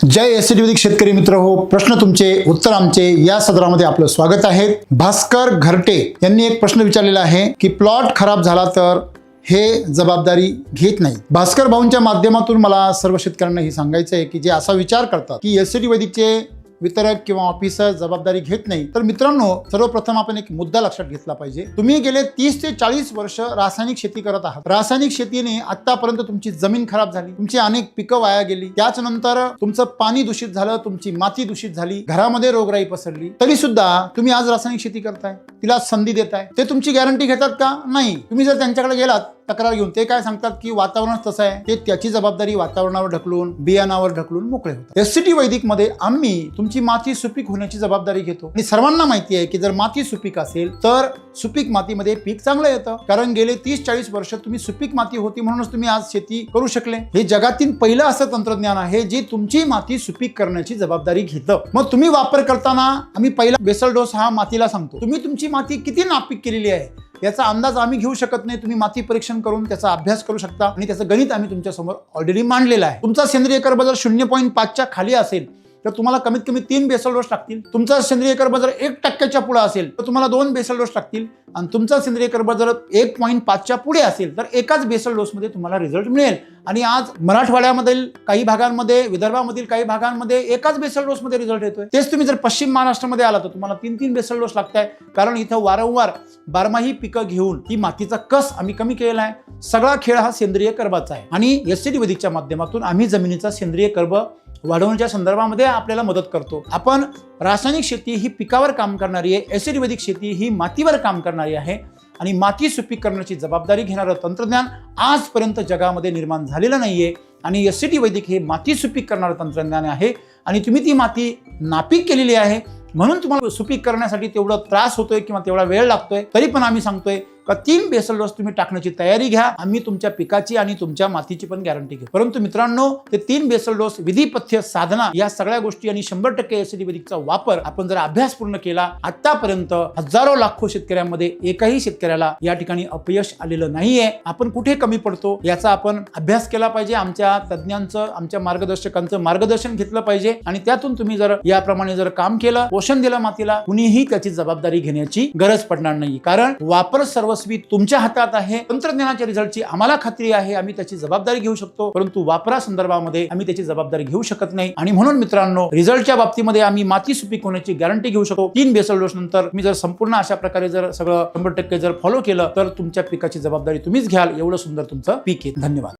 जय ST वैदिक शेतकरी मित्र हो, प्रश्न तुमचे उत्तर आमचे या सदरामध्ये आपलं स्वागत आहे। भास्कर घरटे यांनी एक प्रश्न विचारलेला आहे की प्लॉट खराब झाला तर हे जबाबदारी घेत नाही। भास्कर भाऊंच्या माध्यमातून मला सर्व शेतकऱ्यांना हे सांगायचं आहे की जे असा विचार करतात की एसटी वैदिकचे वितरक किंवा ऑफिसर जबाबदारी घेत नाही, तर मित्रांनो सर्वप्रथम आपण एक मुद्दा लक्षात घेतला पाहिजे। तुम्ही गेले 30 ते 40 वर्ष रासायनिक शेती करत आहात। रासायनिक शेतीने आतापर्यंत तुमची जमीन खराब झाली, तुमची अनेक पिकं वाया गेली, त्याच नंतर तुमचं पाणी दूषित झालं, तुमची माती दूषित झाली, घरामध्ये रोगराई पसरली, तरी सुद्धा तुम्ही आज रासायनिक शेती करताय, तिला संधी देताय। ते तुमची गॅरंटी घेतात का? नाही। तुम्ही जर त्यांच्याकडे गेलात तक्रार घेऊन, ते काय सांगतात की वातावरण तसं आहे, ते त्याची जबाबदारी वातावरणावर ढकलून बियाणावर ढकलून मोकळे होतात। एसटी वैदिक मध्ये आम्ही तुमची माती सुपीक होण्याची जबाबदारी घेतो आणि सर्वांना माहिती आहे की जर माती सुपीक असेल तर सुपीक मातीमध्ये पीक चांगलं येतं, कारण गेले 30-40 वर्ष तुम्ही सुपीक माती होती म्हणूनच तुम्ही आज शेती करू शकले। हे जगातील पहिलं असं तंत्रज्ञान आहे जे तुमची माती सुपीक करण्याची जबाबदारी घेतं। मग तुम्ही वापर करताना आम्ही पहिला बेसल डोस हा मातीला सांगतो। तुम्ही तुमची माती किती नापीक केलेली आहे याचा अंदाज आम्ही घेऊ शकत नाही। तुम्ही माती परीक्षण करून त्याचा अभ्यास करू शकता आणि त्याचं गणित आम्ही तुमच्या समोर ऑलरेडी मांडलेलं आहे। तुमचा सेंद्रिय कर्ब जर 0.5च्या खाली असेल तर तुम्हाला कमीत कमी 3 बेसल डोस टाकतील। तुमचा सेंद्रिय कर्ब जर 1% पुढे असेल तर तुम्हाला 2 बेसल डोस टाकतील आणि तुमचा सेंद्रिय कर्ब जर 1.5च्या पुढे असेल तर एकाच बेसल डोस मध्ये तुम्हाला रिझल्ट मिळेल। आणि आज मराठवाड्यामधील काही भागांमध्ये, विदर्भामधील काही भागांमध्ये एकाच बेसल डोस मध्ये रिझल्ट येतोय। तेच तुम्ही जर पश्चिम महाराष्ट्रामध्ये आला तर तुम्हाला 3-3 बेसल डोस लागताय, कारण इथं वारंवार बारमाही पिकं घेऊन ही मातीचा कस आम्ही कमी केलेला आहे। सगळा खेळ हा सेंद्रिय कर्बाचा आहे आणि एसटी वैदिकच्या माध्यमातून आम्ही जमिनीचा सेंद्रिय कर्ब वाढवण्याच्या संदर्भामध्ये आपल्याला मदत करतो। आपण रासायनिक शेती ही पिकावर काम करणारी आहे, एसटी वैदिक शेती ही मातीवर काम करणारी आहे आणि माती सुपीक करण्याची जबाबदारी घेणारं तंत्रज्ञान आजपर्यंत जगामध्ये निर्माण झालेलं नाहीये आणि एसटी वैदिक हे माती सुपीक करणारं तंत्रज्ञान आहे आणि तुम्ही ती माती नापीक केलेली आहे म्हणून तुम्हाला सुपीक करण्यासाठी तेवढा त्रास होतोय किंवा तेवढा वेळ लागतोय। तरी पण आम्ही सांगतोय का 3 बेसल डोस तुम्ही टाकण्याची तयारी घ्या, आम्ही तुमच्या पिकाची आणि तुमच्या मातीची पण गॅरंटी घेऊ। परंतु मित्रांनो ते 3 बेसल डोस, विधिपथ्य, साधना या सगळ्या गोष्टी आणि 100% एसटी वैदिकचा वापर आपण जर अभ्यास पूर्ण केला, आतापर्यंत हजारो लाखो शेतकऱ्यांमध्ये एकही शेतकऱ्याला या ठिकाणी अपयश आलेलं नाहीये। आपण कुठे कमी पडतो याचा आपण अभ्यास केला पाहिजे, आमच्या तज्ञांचं, आमच्या मार्गदर्शकांचं मार्गदर्शन घेतलं पाहिजे आणि त्यातून तुम्ही जर याप्रमाणे जर काम केलं, पोषण दिलं मातीला, कुणीही त्याची जबाबदारी घेण्याची गरज पडणार नाही, कारण वापर सर्वस्वी तुमच्या हातात आहे। तंत्रज्ञानाच्या रिझल्टची आम्हाला खात्री आहे, आम्ही त्याची जबाबदारी घेऊ शकतो, परंतु वापरा संदर्भामध्ये आम्ही त्याची जबाबदारी घेऊ शकत नाही। आणि म्हणून मित्रांनो रिझल्टच्या बाबतीमध्ये आम्ही माती सुपीक होण्याची गॅरंटी घेऊ शकतो। 3 बेसल डोस नंतर मी जर संपूर्ण अशा प्रकारे जर सगळं 100% जर फॉलो केलं तर तुमच्या पिकाची जबाबदारी तुम्हीच घ्याल, एवढं सुंदर तुमचं पीक येईल। धन्यवाद।